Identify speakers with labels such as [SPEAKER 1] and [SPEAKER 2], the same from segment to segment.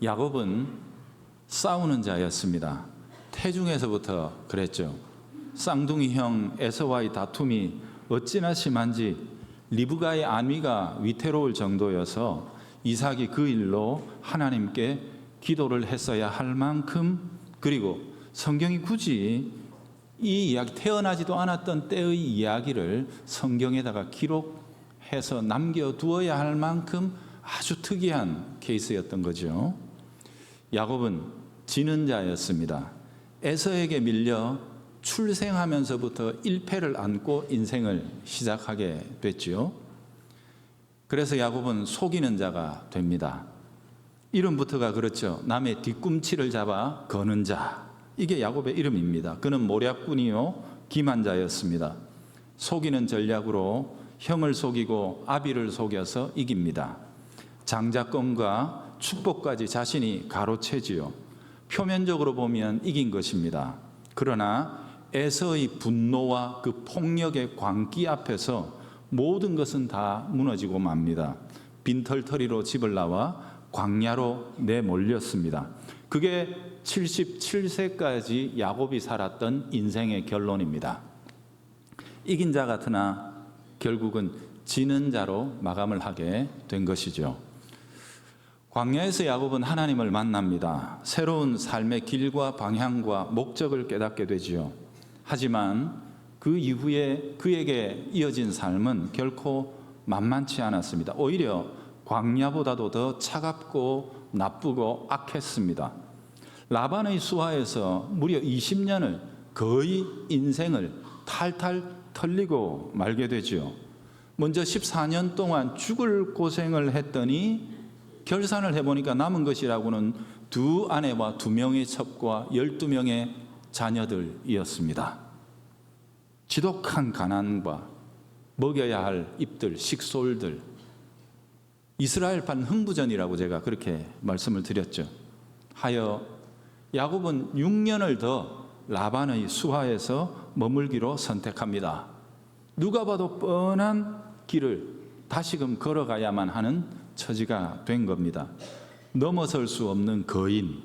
[SPEAKER 1] 야곱은 싸우는 자였습니다. 태중에서부터 그랬죠. 쌍둥이 형 에서와의 다툼이 어찌나 심한지 리브가의 안위가 위태로울 정도여서 이삭이 그 일로 하나님께 기도를 했어야 할 만큼, 그리고 성경이 굳이 이 이야기, 태어나지도 않았던 때의 이야기를 성경에다가 기록해서 남겨두어야 할 만큼 아주 특이한 케이스였던 거죠. 야곱은 지는 자였습니다. 에서에게 밀려 출생하면서부터 일패를 안고 인생을 시작하게 됐죠. 그래서 야곱은 속이는 자가 됩니다. 이름부터가 그렇죠. 남의 뒤꿈치를 잡아 거는 자, 이게 야곱의 이름입니다. 그는 모략꾼이요 기만자였습니다. 속이는 전략으로 형을 속이고 아비를 속여서 이깁니다. 장자권과 축복까지 자신이 가로채지요. 표면적으로 보면 이긴 것입니다. 그러나 에서의 분노와 그 폭력의 광기 앞에서 모든 것은 다 무너지고 맙니다. 빈털터리로 집을 나와 광야로 내몰렸습니다. 그게 77세까지 야곱이 살았던 인생의 결론입니다. 이긴 자 같으나 결국은 지는 자로 마감을 하게 된 것이죠. 광야에서 야곱은 하나님을 만납니다. 새로운 삶의 길과 방향과 목적을 깨닫게 되지요. 하지만 그 이후에 그에게 이어진 삶은 결코 만만치 않았습니다. 오히려 광야보다도 더 차갑고 나쁘고 악했습니다. 라반의 수하에서 무려 20년을 거의 인생을 탈탈 털리고 말게 되죠. 먼저 14년 동안 죽을 고생을 했더니 결산을 해보니까 남은 것이라고는 2 아내와 2명의 첩과 12명의 자녀들이었습니다. 지독한 가난과 먹여야 할 입들, 식솔들, 이스라엘판 흥부전이라고 제가 그렇게 말씀을 드렸죠. 하여 야곱은 6년을 더 라반의 수하에서 머물기로 선택합니다. 누가 봐도 뻔한 길을 다시금 걸어가야만 하는 처지가 된 겁니다. 넘어설 수 없는 거인,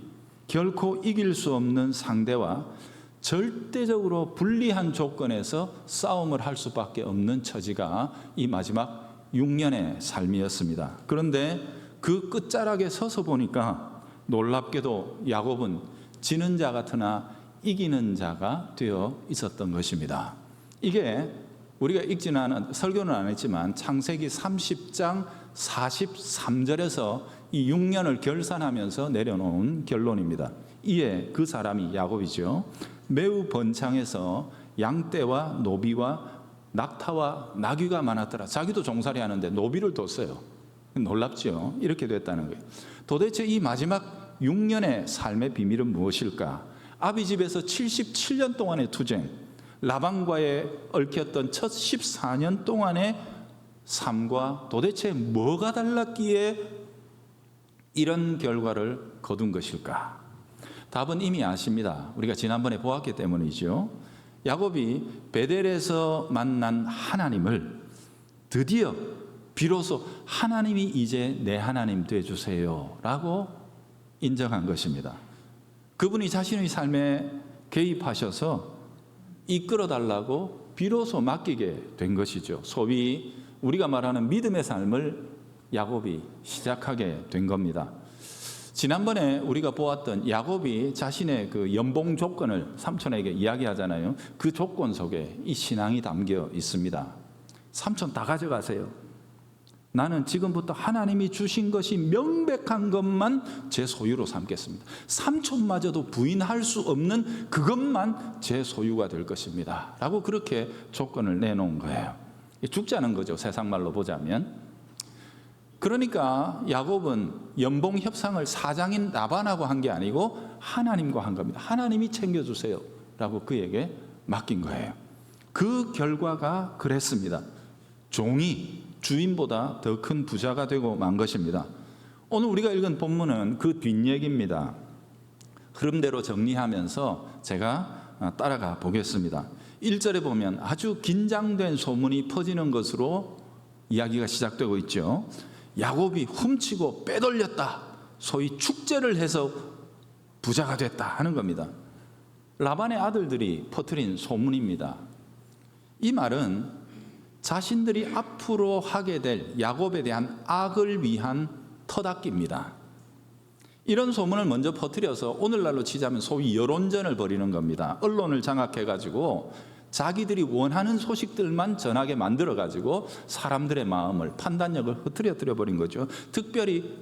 [SPEAKER 1] 결코 이길 수 없는 상대와 절대적으로 불리한 조건에서 싸움을 할 수밖에 없는 처지가 이 마지막 6년의 삶이었습니다. 그런데 그 끝자락에 서서 보니까 놀랍게도 야곱은 지는 자 같으나 이기는 자가 되어 있었던 것입니다. 이게 우리가 읽지는 않은, 설교는 안 했지만 창세기 30장 43절에서 이 6년을 결산하면서 내려놓은 결론입니다. 이에 그 사람이 야곱이죠. 매우 번창해서 양떼와 노비와 낙타와 나귀가 많았더라. 자기도 종살이 하는데 노비를 뒀어요. 놀랍죠. 이렇게 됐다는 거예요. 도대체 이 마지막 6년의 삶의 비밀은 무엇일까? 아비 집에서 77년 동안의 투쟁, 라반과의 얽혔던 첫 14년 동안의 삶과 도대체 뭐가 달랐기에 이런 결과를 거둔 것일까? 답은 이미 아십니다. 우리가 지난번에 보았기 때문이죠. 야곱이 베델에서 만난 하나님을 드디어 비로소 하나님이 이제 내 하나님 되어주세요 라고 인정한 것입니다. 그분이 자신의 삶에 개입하셔서 이끌어달라고 비로소 맡기게 된 것이죠. 소위 우리가 말하는 믿음의 삶을 야곱이 시작하게 된 겁니다. 지난번에 우리가 보았던 야곱이 자신의 그 연봉 조건을 삼촌에게 이야기하잖아요. 그 조건 속에 이 신앙이 담겨 있습니다. 삼촌 다 가져가세요. 나는 지금부터 하나님이 주신 것이 명백한 것만 제 소유로 삼겠습니다. 삼촌마저도 부인할 수 없는 그것만 제 소유가 될 것입니다 라고 그렇게 조건을 내놓은 거예요. 죽자는 거죠, 세상 말로 보자면. 그러니까 야곱은 연봉 협상을 사장인 라반하고 한 게 아니고 하나님과 한 겁니다. 하나님이 챙겨주세요 라고 그에게 맡긴 거예요. 그 결과가 그랬습니다. 종이 주인보다 더 큰 부자가 되고 만 것입니다. 오늘 우리가 읽은 본문은 그 뒷얘기입니다. 흐름대로 정리하면서 제가 따라가 보겠습니다. 1절에 보면 아주 긴장된 소문이 퍼지는 것으로 이야기가 시작되고 있죠. 야곱이 훔치고 빼돌렸다. 소위 축제를 해서 부자가 됐다 하는 겁니다. 라반의 아들들이 퍼뜨린 소문입니다. 이 말은 자신들이 앞으로 하게 될 야곱에 대한 악을 위한 터닦기입니다. 이런 소문을 먼저 퍼뜨려서 오늘날로 치자면 소위 여론전을 벌이는 겁니다. 언론을 장악해가지고 자기들이 원하는 소식들만 전하게 만들어가지고 사람들의 마음을, 판단력을 흐트러뜨려 버린 거죠. 특별히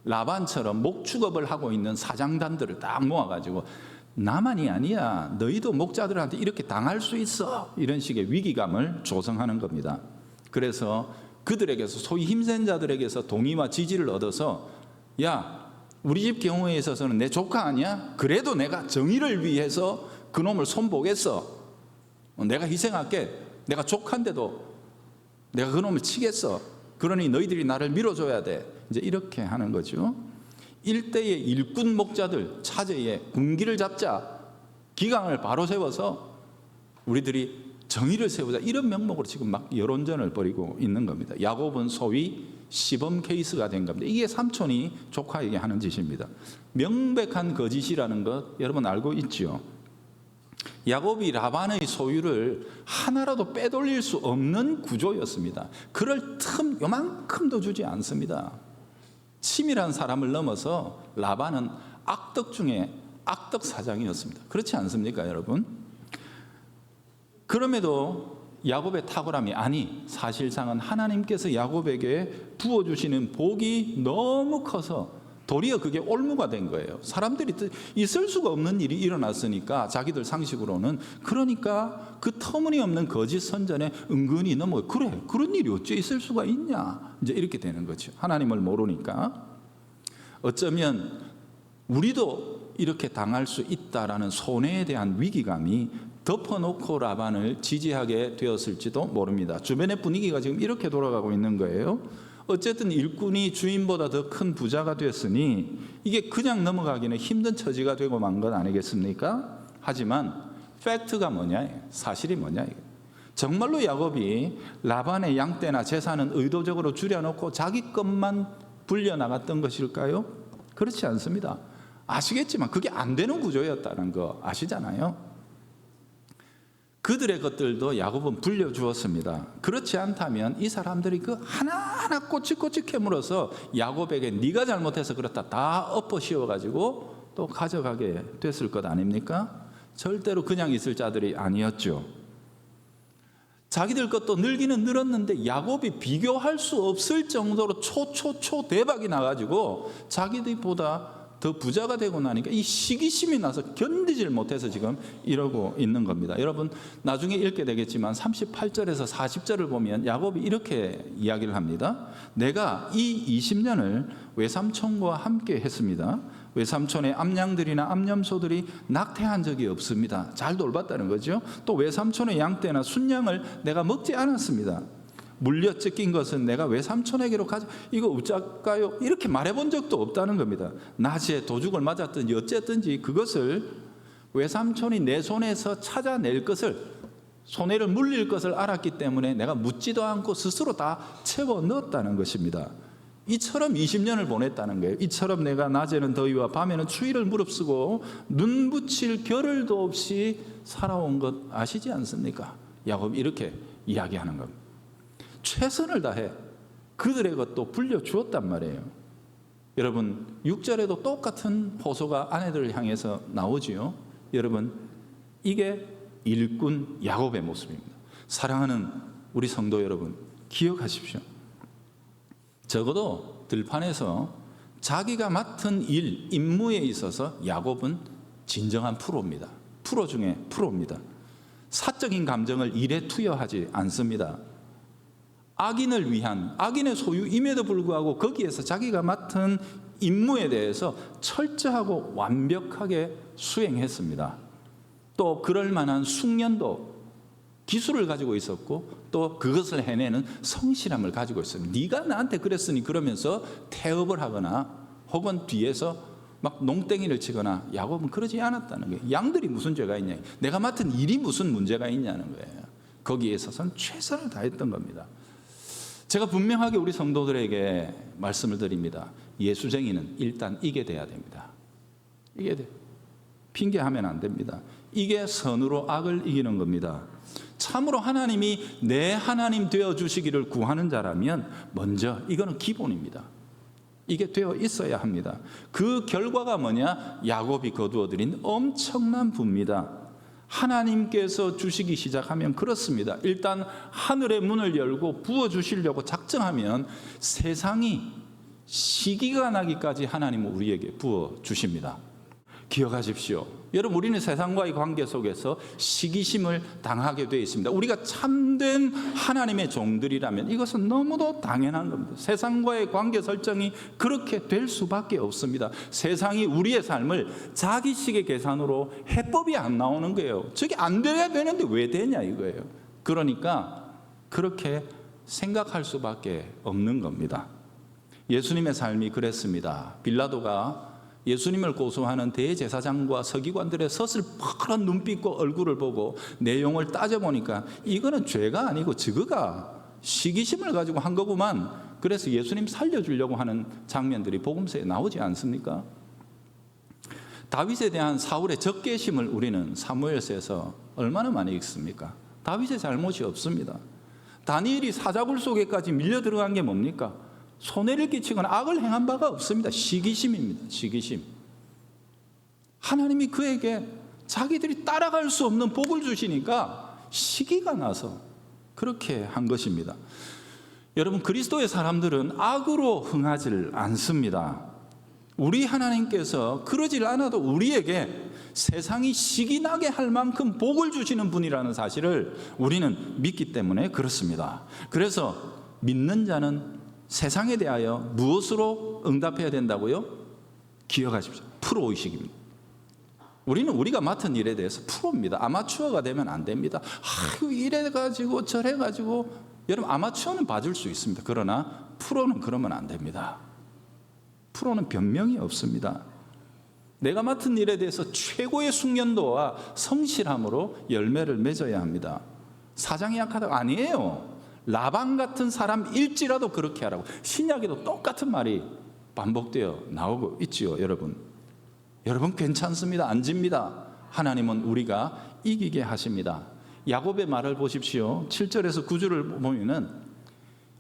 [SPEAKER 1] 라반처럼 목축업을 하고 있는 사장단들을 딱 모아가지고 나만이 아니야, 너희도 목자들한테 이렇게 당할 수 있어, 이런 식의 위기감을 조성하는 겁니다. 그래서 그들에게서, 소위 힘센 자들에게서 동의와 지지를 얻어서, 야, 우리 집 경우에 있어서는 내 조카 아니야? 그래도 내가 정의를 위해서 그놈을 손보겠어. 내가 희생할게. 내가 조카인데도 내가 그놈을 치겠어. 그러니 너희들이 나를 밀어줘야 돼. 이제 이렇게 하는 거죠. 일대의 일꾼 목자들 차제에 군기를 잡자, 기강을 바로 세워서 우리들이 정의를 세우자, 이런 명목으로 지금 막 여론전을 벌이고 있는 겁니다. 야곱은 소위 시범 케이스가 된 겁니다. 이게 삼촌이 조카에게 하는 짓입니다. 명백한 거짓이라는 것 여러분 알고 있죠? 야곱이 라반의 소유를 하나라도 빼돌릴 수 없는 구조였습니다. 그럴 틈 요만큼도 주지 않습니다. 치밀한 사람을 넘어서 라반은 악덕 중에 악덕 사장이었습니다. 그렇지 않습니까, 여러분? 그럼에도 야곱의 탁월함이, 아니 사실상은 하나님께서 야곱에게 부어주시는 복이 너무 커서 도리어 그게 올무가 된 거예요. 사람들이 있을 수가 없는 일이 일어났으니까 자기들 상식으로는, 그러니까 그 터무니없는 거짓 선전에 은근히 넘어요. 그래, 그런 일이 어째 있을 수가 있냐, 이제 이렇게 되는 거죠. 하나님을 모르니까. 어쩌면 우리도 이렇게 당할 수 있다라는 손해에 대한 위기감이 덮어놓고 라반을 지지하게 되었을지도 모릅니다. 주변의 분위기가 지금 이렇게 돌아가고 있는 거예요. 어쨌든 일꾼이 주인보다 더 큰 부자가 됐으니 이게 그냥 넘어가기는 힘든 처지가 되고 만 것 아니겠습니까? 하지만 팩트가 뭐냐, 사실이 뭐냐, 정말로 야곱이 라반의 양떼나 재산은 의도적으로 줄여놓고 자기 것만 불려나갔던 것일까요? 그렇지 않습니다. 아시겠지만 그게 안 되는 구조였다는 거 아시잖아요. 그들의 것들도 야곱은 불려주었습니다. 그렇지 않다면 이 사람들이 그 하나하나 꼬치꼬치 캐물어서 야곱에게 네가 잘못해서 그렇다 다 엎어 씌워가지고 또 가져가게 됐을 것 아닙니까? 절대로 그냥 있을 자들이 아니었죠. 자기들 것도 늘기는 늘었는데 야곱이 비교할 수 없을 정도로 초 대박이 나가지고 자기들보다 더 부자가 되고 나니까 이 시기심이 나서 견디질 못해서 지금 이러고 있는 겁니다. 여러분 나중에 읽게 되겠지만 38절에서 40절을 보면 야곱이 이렇게 이야기를 합니다. 내가 이 20년을 외삼촌과 함께 했습니다. 외삼촌의 암양들이나 암염소들이 낙태한 적이 없습니다. 잘 돌봤다는 거죠. 또 외삼촌의 양떼나 순양을 내가 먹지 않았습니다. 물려 뜯긴 것은 내가 외삼촌에게로 가져, 이거 어쩔까요? 이렇게 말해본 적도 없다는 겁니다. 낮에 도죽을 맞았든지 어쨌든지 그것을 외삼촌이 내 손에서 찾아낼 것을, 손해를 물릴 것을 알았기 때문에 내가 묻지도 않고 스스로 다 채워 넣었다는 것입니다. 이처럼 20년을 보냈다는 거예요. 이처럼 내가 낮에는 더위와 밤에는 추위를 무릅쓰고 눈 붙일 겨를도 없이 살아온 것 아시지 않습니까? 야곱이 이렇게 이야기하는 겁니다. 최선을 다해 그들의 것도 불려주었단 말이에요. 여러분 6절에도 똑같은 호소가 아내들을 향해서 나오지요. 여러분 이게 일꾼 야곱의 모습입니다. 사랑하는 우리 성도 여러분, 기억하십시오. 적어도 들판에서 자기가 맡은 일, 임무에 있어서 야곱은 진정한 프로입니다. 프로 중에 프로입니다. 사적인 감정을 일에 투여하지 않습니다. 악인을 위한, 악인의 소유임에도 불구하고 거기에서 자기가 맡은 임무에 대해서 철저하고 완벽하게 수행했습니다. 또 그럴 만한 숙련도, 기술을 가지고 있었고 또 그것을 해내는 성실함을 가지고 있어요. 네가 나한테 그랬으니 그러면서 태업을 하거나 혹은 뒤에서 막 농땡이를 치거나, 야곱은 그러지 않았다는 거예요. 양들이 무슨 죄가 있냐, 내가 맡은 일이 무슨 문제가 있냐는 거예요. 거기에 있어서는 최선을 다했던 겁니다. 제가 분명하게 우리 성도들에게 말씀을 드립니다. 예수쟁이는 일단 이게 돼야 됩니다. 이게 돼. 핑계하면 안 됩니다. 이게 선으로 악을 이기는 겁니다. 참으로 하나님이 내 하나님 되어주시기를 구하는 자라면 먼저 이거는 기본입니다. 이게 되어 있어야 합니다. 그 결과가 뭐냐? 야곱이 거두어들인 엄청난 부입니다. 하나님께서 주시기 시작하면 그렇습니다. 일단 하늘의 문을 열고 부어주시려고 작정하면 세상이 시기가 나기까지 하나님은 우리에게 부어주십니다. 기억하십시오. 여러분, 우리는 세상과의 관계 속에서 시기심을 당하게 되어 있습니다. 우리가 참된 하나님의 종들이라면 이것은 너무도 당연한 겁니다. 세상과의 관계 설정이 그렇게 될 수밖에 없습니다. 세상이 우리의 삶을 자기식의 계산으로 해법이 안 나오는 거예요. 저게 안 돼야 되는데 왜 되냐 이거예요. 그러니까 그렇게 생각할 수밖에 없는 겁니다. 예수님의 삶이 그랬습니다. 빌라도가 예수님을 고소하는 대제사장과 서기관들의 서슬퍼런 눈빛과 얼굴을 보고 내용을 따져보니까 이거는 죄가 아니고 저거가 시기심을 가지고 한 거구만. 그래서 예수님 살려주려고 하는 장면들이 복음서에 나오지 않습니까? 다윗에 대한 사울의 적개심을 우리는 사무엘서에서 얼마나 많이 읽습니까? 다윗의 잘못이 없습니다. 다니엘이 사자굴 속에까지 밀려 들어간 게 뭡니까? 손해를 끼치거나 악을 행한 바가 없습니다. 시기심입니다. 시기심. 하나님이 그에게 자기들이 따라갈 수 없는 복을 주시니까 시기가 나서 그렇게 한 것입니다. 여러분, 그리스도의 사람들은 악으로 흥하지 않습니다. 우리 하나님께서 그러질 않아도 우리에게 세상이 시기나게 할 만큼 복을 주시는 분이라는 사실을 우리는 믿기 때문에 그렇습니다. 그래서 믿는 자는 세상에 대하여 무엇으로 응답해야 된다고요? 기억하십시오. 프로의식입니다. 우리는 우리가 맡은 일에 대해서 프로입니다. 아마추어가 되면 안 됩니다. 아유, 이래가지고 저래가지고. 여러분, 아마추어는 봐줄 수 있습니다. 그러나 프로는 그러면 안 됩니다. 프로는 변명이 없습니다. 내가 맡은 일에 대해서 최고의 숙련도와 성실함으로 열매를 맺어야 합니다. 사장이 약하다고 아니에요. 라반 같은 사람일지라도 그렇게 하라고. 신약에도 똑같은 말이 반복되어 나오고 있지요, 여러분. 여러분, 괜찮습니다. 안 집니다. 하나님은 우리가 이기게 하십니다. 야곱의 말을 보십시오. 7절에서 9절을 보면은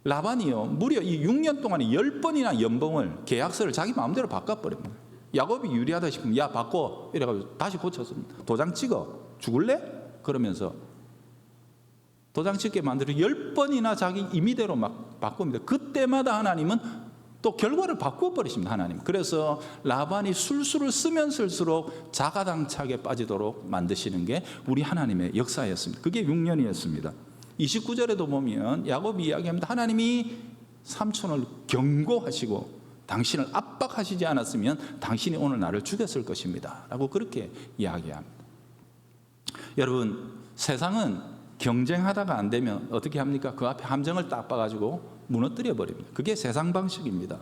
[SPEAKER 1] 라반이요, 무려 이 6년 동안에 10번이나 연봉을, 계약서를 자기 마음대로 바꿔버립니다. 야곱이 유리하다 싶으면 야 바꿔 이래가지고 다시 고쳤습니다. 도장 찍어 죽을래? 그러면서 도장 찍게 만들어 10번이나 자기 임의대로 막 바꿉니다. 그때마다 하나님은 또 결과를 바꿔버리십니다. 하나님. 그래서 라반이 술수를 쓰면 쓸수록 자가당착에 빠지도록 만드시는 게 우리 하나님의 역사였습니다. 그게 6년이었습니다. 29절에도 보면 야곱이 이야기합니다. 하나님이 삼촌을 경고하시고 당신을 압박하시지 않았으면 당신이 오늘 나를 죽였을 것입니다 라고 그렇게 이야기합니다. 여러분, 세상은 경쟁하다가 안 되면 어떻게 합니까? 그 앞에 함정을 딱 봐가지고 무너뜨려 버립니다. 그게 세상 방식입니다.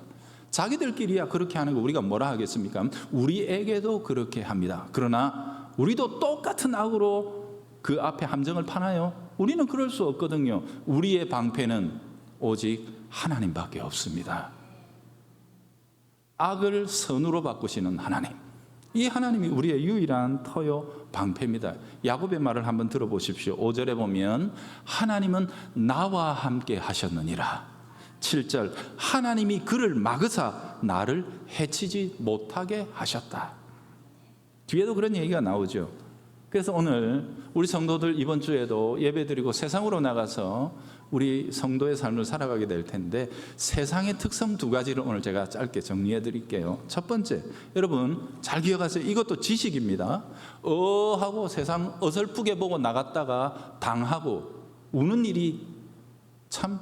[SPEAKER 1] 자기들끼리야 그렇게 하는 거 우리가 뭐라 하겠습니까? 우리에게도 그렇게 합니다. 그러나 우리도 똑같은 악으로 그 앞에 함정을 파나요? 우리는 그럴 수 없거든요. 우리의 방패는 오직 하나님밖에 없습니다. 악을 선으로 바꾸시는 하나님, 이 하나님이 우리의 유일한 터요 방패입니다. 야곱의 말을 한번 들어보십시오. 5절에 보면 하나님은 나와 함께 하셨느니라. 7절, 하나님이 그를 막으사 나를 해치지 못하게 하셨다. 뒤에도 그런 얘기가 나오죠. 그래서 오늘 우리 성도들 이번 주에도 예배드리고 세상으로 나가서 우리 성도의 삶을 살아가게 될 텐데, 세상의 특성 2가지를 오늘 제가 짧게 정리해 드릴게요. 첫 번째, 여러분 잘 기억하세요. 이것도 지식입니다. 하고 세상 어설프게 보고 나갔다가 당하고 우는 일이 참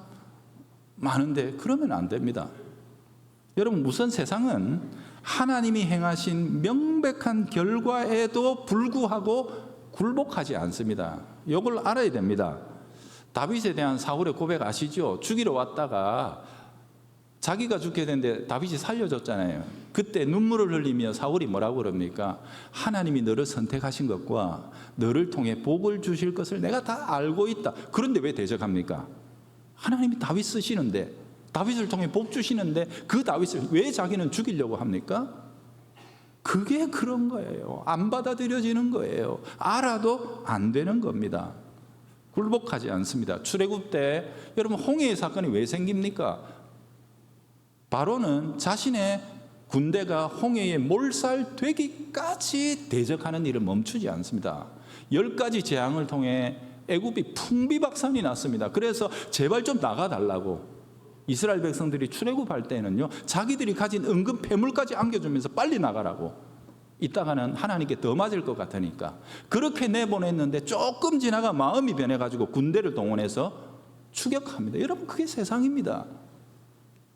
[SPEAKER 1] 많은데 그러면 안 됩니다. 여러분, 우선 세상은 하나님이 행하신 명백한 결과에도 불구하고 굴복하지 않습니다. 이걸 알아야 됩니다. 다윗에 대한 사울의 고백 아시죠? 죽이러 왔다가 자기가 죽게 됐는데 다윗이 살려줬잖아요. 그때 눈물을 흘리며 사울이 뭐라고 그럽니까? 하나님이 너를 선택하신 것과 너를 통해 복을 주실 것을 내가 다 알고 있다. 그런데 왜 대적합니까? 하나님이 다윗 쓰시는데 다윗을 통해 복 주시는데 그 다윗을 왜 자기는 죽이려고 합니까? 그게 그런 거예요. 안 받아들여지는 거예요. 알아도 안 되는 겁니다. 굴복하지 않습니다. 출애굽 때 여러분 홍해의 사건이 왜 생깁니까? 바로는 자신의 군대가 홍해에 몰살되기까지 대적하는 일을 멈추지 않습니다. 10가지 재앙을 통해 애굽이 풍비박산이 났습니다. 그래서 제발 좀 나가달라고 이스라엘 백성들이 출애굽할 때는요, 자기들이 가진 은금 폐물까지 안겨주면서 빨리 나가라고. 이따가는 하나님께 더 맞을 것 같으니까 그렇게 내보냈는데 조금 지나가 마음이 변해가지고 군대를 동원해서 추격합니다. 여러분 그게 세상입니다.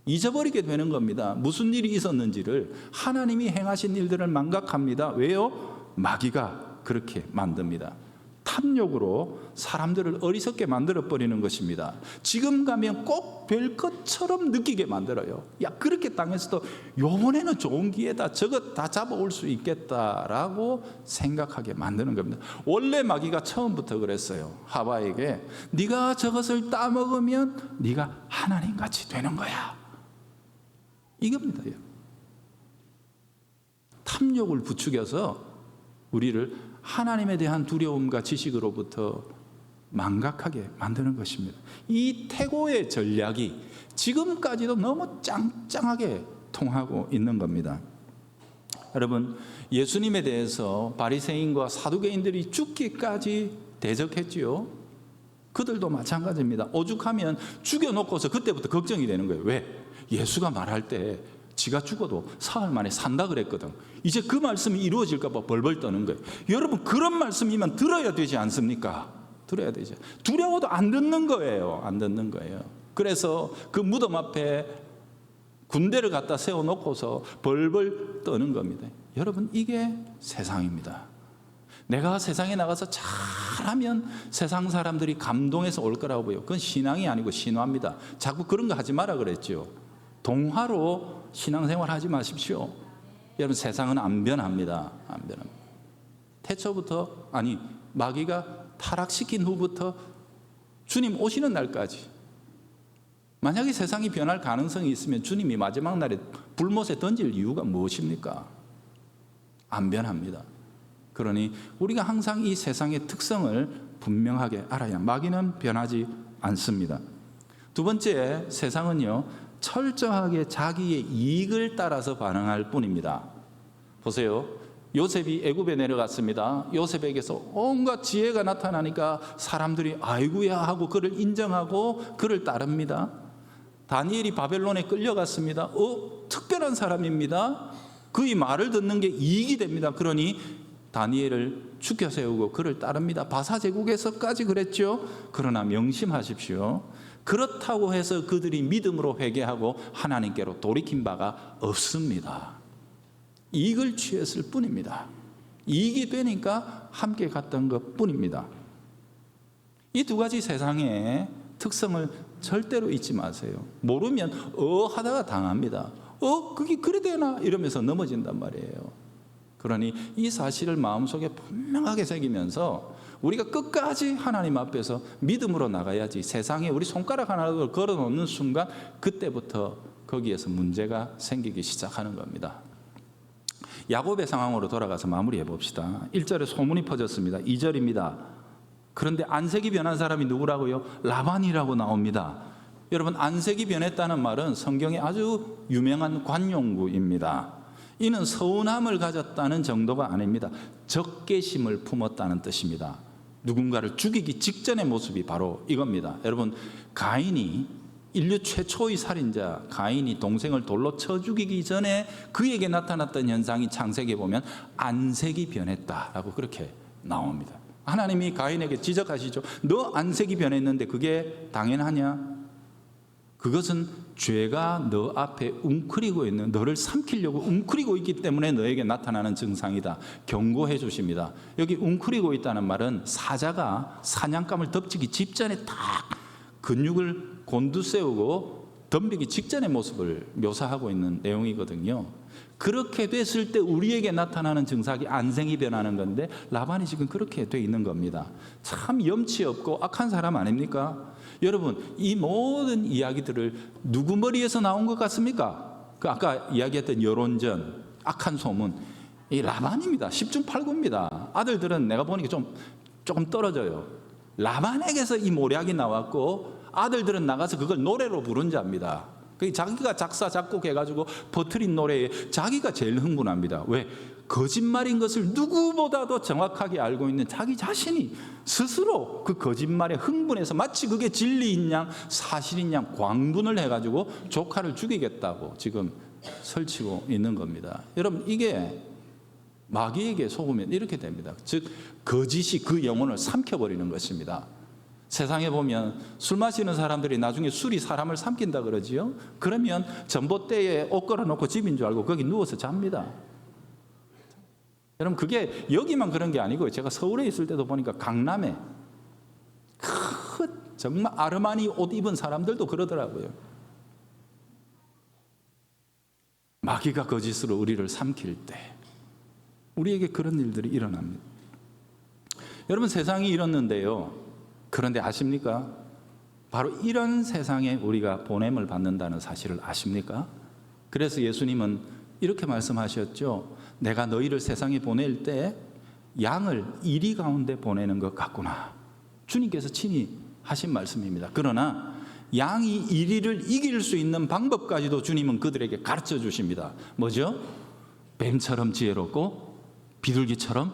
[SPEAKER 1] 잊어버리게 되는 겁니다. 무슨 일이 있었는지를. 하나님이 행하신 일들을 망각합니다. 왜요? 마귀가 그렇게 만듭니다. 탐욕으로 사람들을 어리석게 만들어버리는 것입니다. 지금 가면 꼭 될 것처럼 느끼게 만들어요. 야, 그렇게 당했어도 요번에는 좋은 기회다, 저거 다 잡아올 수 있겠다라고 생각하게 만드는 겁니다. 원래 마귀가 처음부터 그랬어요. 하와에게 네가 저것을 따먹으면 네가 하나님같이 되는 거야, 이겁니다. 탐욕을 부추겨서 우리를 하나님에 대한 두려움과 지식으로부터 망각하게 만드는 것입니다. 이 태고의 전략이 지금까지도 너무 짱짱하게 통하고 있는 겁니다. 여러분, 예수님에 대해서 바리새인과 사두개인들이 죽기까지 대적했지요. 그들도 마찬가지입니다. 오죽하면 죽여놓고서 그때부터 걱정이 되는 거예요. 왜? 예수가 말할 때 지가 죽어도 사흘 만에 산다 그랬거든. 이제 그 말씀이 이루어질까 봐 벌벌 떠는 거예요. 여러분, 그런 말씀이면 들어야 되지 않습니까? 들어야 되죠. 두려워도 안 듣는 거예요. 안 듣는 거예요. 그래서 그 무덤 앞에 군대를 갖다 세워놓고서 벌벌 떠는 겁니다. 여러분, 이게 세상입니다. 내가 세상에 나가서 잘하면 세상 사람들이 감동해서 올 거라고 보여요. 그건 신앙이 아니고 신화입니다. 자꾸 그런 거 하지 마라 그랬죠. 동화로 신앙생활 하지 마십시오. 여러분, 세상은 안 변합니다. 안 변합니다. 태초부터, 아니 마귀가 타락시킨 후부터 주님 오시는 날까지, 만약에 세상이 변할 가능성이 있으면 주님이 마지막 날에 불못에 던질 이유가 무엇입니까? 안 변합니다. 그러니 우리가 항상 이 세상의 특성을 분명하게 알아야, 마귀는 변하지 않습니다. 두 번째, 세상은요 철저하게 자기의 이익을 따라서 반응할 뿐입니다. 보세요. 요셉이 애굽에 내려갔습니다. 요셉에게서 온갖 지혜가 나타나니까 사람들이 아이고야 하고 그를 인정하고 그를 따릅니다. 다니엘이 바벨론에 끌려갔습니다. 특별한 사람입니다. 그의 말을 듣는 게 이익이 됩니다. 그러니 다니엘을 죽여 세우고 그를 따릅니다. 바사 제국에서까지 그랬죠. 그러나 명심하십시오. 그렇다고 해서 그들이 믿음으로 회개하고 하나님께로 돌이킨 바가 없습니다. 이익을 취했을 뿐입니다. 이익이 되니까 함께 갔던 것 뿐입니다. 이 두 가지 세상의 특성을 절대로 잊지 마세요. 모르면 하다가 당합니다. 그게 그래 되나 이러면서 넘어진단 말이에요. 그러니 이 사실을 마음속에 분명하게 새기면서 우리가 끝까지 하나님 앞에서 믿음으로 나가야지, 세상에 우리 손가락 하나를 걸어놓는 순간 그때부터 거기에서 문제가 생기기 시작하는 겁니다. 야곱의 상황으로 돌아가서 마무리해 봅시다. 1절에 소문이 퍼졌습니다. 2절입니다. 그런데 안색이 변한 사람이 누구라고요? 라반이라고 나옵니다. 여러분, 안색이 변했다는 말은 성경에 아주 유명한 관용구입니다. 이는 서운함을 가졌다는 정도가 아닙니다. 적개심을 품었다는 뜻입니다. 누군가를 죽이기 직전의 모습이 바로 이겁니다. 여러분, 가인이, 인류 최초의 살인자 가인이 동생을 돌로 쳐 죽이기 전에 그에게 나타났던 현상이 창세기에 보면 안색이 변했다라고 그렇게 나옵니다. 하나님이 가인에게 지적하시죠. 너 안색이 변했는데 그게 당연하냐? 그것은 죄가 너 앞에 웅크리고 있는, 너를 삼키려고 웅크리고 있기 때문에 너에게 나타나는 증상이다. 경고해 주십니다. 여기 웅크리고 있다는 말은 사자가 사냥감을 덮치기 직전에 딱 근육을 곤두세우고 덤비기 직전의 모습을 묘사하고 있는 내용이거든요. 그렇게 됐을 때 우리에게 나타나는 증상이 안생이 변하는 건데 라반이 지금 그렇게 돼 있는 겁니다. 참 염치 없고 악한 사람 아닙니까? 여러분, 이 모든 이야기들을 누구 머리에서 나온 것 같습니까? 그 아까 이야기했던 여론전, 악한 소문, 이 라반입니다. 10중 8구입니다. 아들들은 내가 보니까 조금 떨어져요. 라반에게서 이 모략이 나왔고 아들들은 나가서 그걸 노래로 부른 자입니다. 자기가 작사 작곡해가지고 퍼뜨린 노래에 자기가 제일 흥분합니다. 왜? 거짓말인 것을 누구보다도 정확하게 알고 있는 자기 자신이 스스로 그 거짓말에 흥분해서 마치 그게 진리인 양 사실인 양 광분을 해가지고 조카를 죽이겠다고 지금 설치고 있는 겁니다. 여러분, 이게 마귀에게 속으면 이렇게 됩니다. 즉 거짓이 그 영혼을 삼켜버리는 것입니다. 세상에 보면 술 마시는 사람들이 나중에 술이 사람을 삼킨다 그러지요. 그러면 전봇대에 옷 걸어놓고 집인 줄 알고 거기 누워서 잡니다. 여러분, 그게 여기만 그런 게 아니고 제가 서울에 있을 때도 보니까 강남에 정말 아르마니 옷 입은 사람들도 그러더라고요. 마귀가 거짓으로 우리를 삼킬 때 우리에게 그런 일들이 일어납니다. 여러분, 세상이 이렇는데요. 그런데 아십니까? 바로 이런 세상에 우리가 보냄을 받는다는 사실을 아십니까? 그래서 예수님은 이렇게 말씀하셨죠. 내가 너희를 세상에 보낼 때 양을 이리 가운데 보내는 것 같구나. 주님께서 친히 하신 말씀입니다. 그러나 양이 이리를 이길 수 있는 방법까지도 주님은 그들에게 가르쳐 주십니다. 뭐죠? 뱀처럼 지혜롭고 비둘기처럼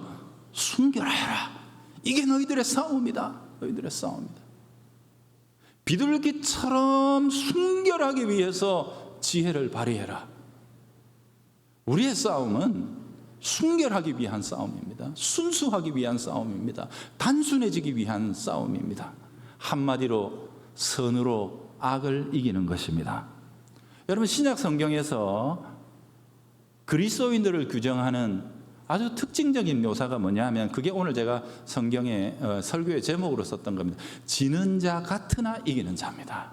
[SPEAKER 1] 순결하여라. 이게 너희들의 싸움이다. 너희들의 싸움이다. 비둘기처럼 순결하기 위해서 지혜를 발휘해라. 우리의 싸움은 순결하기 위한 싸움입니다. 순수하기 위한 싸움입니다. 단순해지기 위한 싸움입니다. 한마디로 선으로 악을 이기는 것입니다. 여러분, 신약 성경에서 그리스도인들을 규정하는 아주 특징적인 묘사가 뭐냐 하면 그게 오늘 제가 성경의 설교의 제목으로 썼던 겁니다. 지는 자 같으나 이기는 자입니다.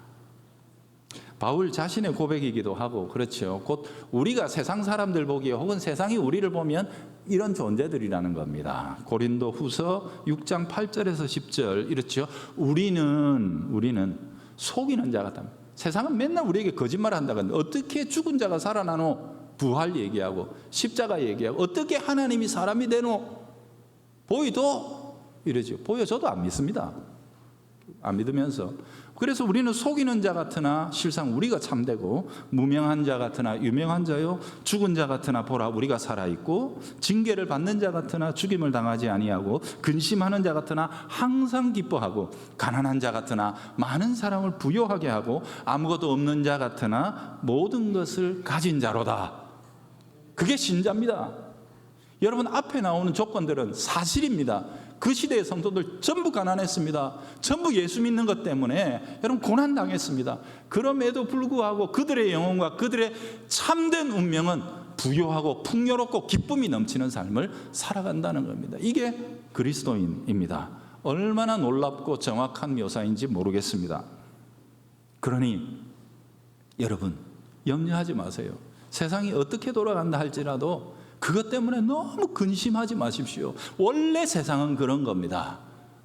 [SPEAKER 1] 바울 자신의 고백이기도 하고 그렇죠. 곧 우리가 세상 사람들 보기에 혹은 세상이 우리를 보면 이런 존재들이라는 겁니다. 고린도 후서 6장 8절에서 10절 이렇죠. 우리는 속이는 자 같다. 세상은 맨날 우리에게 거짓말 한다고 어떻게 죽은 자가 살아나노? 부활 얘기하고 십자가 얘기하고 어떻게 하나님이 사람이 되노? 보이도? 이러죠. 보여줘도 안 믿습니다. 안 믿으면서. 그래서 우리는 속이는 자 같으나 실상 우리가 참되고 무명한 자 같으나 유명한 자요 죽은 자 같으나 보라 우리가 살아있고 징계를 받는 자 같으나 죽임을 당하지 아니하고 근심하는 자 같으나 항상 기뻐하고 가난한 자 같으나 많은 사람을 부요하게 하고 아무것도 없는 자 같으나 모든 것을 가진 자로다. 그게 신자입니다. 여러분, 앞에 나오는 조건들은 사실입니다. 그 시대의 성도들 전부 가난했습니다. 전부 예수 믿는 것 때문에 여러분 고난당했습니다. 그럼에도 불구하고 그들의 영혼과 그들의 참된 운명은 부요하고 풍요롭고 기쁨이 넘치는 삶을 살아간다는 겁니다. 이게 그리스도인입니다. 얼마나 놀랍고 정확한 묘사인지 모르겠습니다. 그러니 여러분 염려하지 마세요. 세상이 어떻게 돌아간다 할지라도 그것 때문에 너무 근심하지 마십시오. 원래 세상은 그런 겁니다.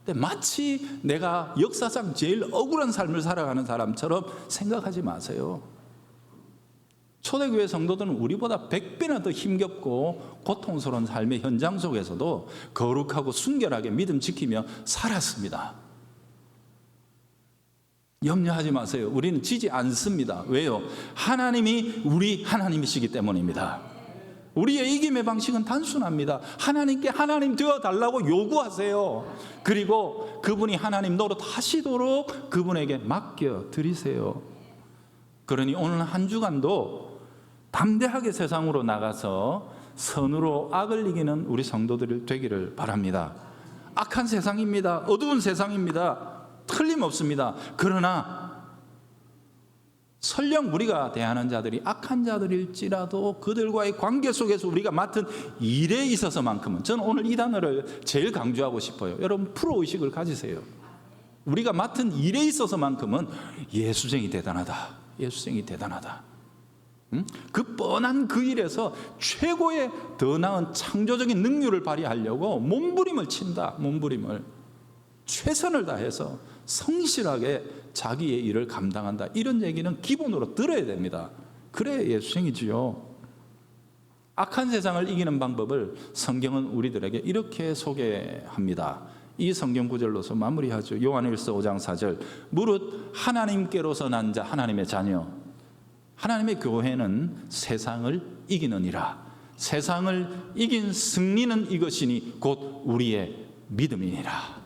[SPEAKER 1] 근데 마치 내가 역사상 제일 억울한 삶을 살아가는 사람처럼 생각하지 마세요. 초대교회 성도들은 우리보다 100배나 더 힘겹고 고통스러운 삶의 현장 속에서도 거룩하고 순결하게 믿음 지키며 살았습니다. 염려하지 마세요. 우리는 지지 않습니다. 왜요? 하나님이 우리 하나님이시기 때문입니다. 우리의 이김의 방식은 단순합니다. 하나님께 하나님 되어달라고 요구하세요. 그리고 그분이 하나님 노릇하시도록 그분에게 맡겨드리세요. 그러니 오늘 한 주간도 담대하게 세상으로 나가서 선으로 악을 이기는 우리 성도들 되기를 바랍니다. 악한 세상입니다. 어두운 세상입니다. 틀림없습니다. 그러나 설령 우리가 대하는 자들이 악한 자들일지라도 그들과의 관계 속에서 우리가 맡은 일에 있어서만큼은, 저는 오늘 이 단어를 제일 강조하고 싶어요. 여러분, 프로의식을 가지세요. 우리가 맡은 일에 있어서만큼은 예수쟁이 대단하다. 예수쟁이 대단하다. 그 뻔한 그 일에서 최고의 더 나은 창조적인 능률을 발휘하려고 몸부림을 친다. 몸부림을 최선을 다해서 성실하게 자기의 일을 감당한다. 이런 얘기는 기본으로 들어야 됩니다. 그래야 예수생이지요. 악한 세상을 이기는 방법을 성경은 우리들에게 이렇게 소개합니다. 이 성경 구절로서 마무리하죠. 요한일서 5장 4절. 무릇 하나님께로서 난 자, 하나님의 자녀, 하나님의 교회는 세상을 이기느니라. 세상을 이긴 승리는 이것이니 곧 우리의 믿음이니라.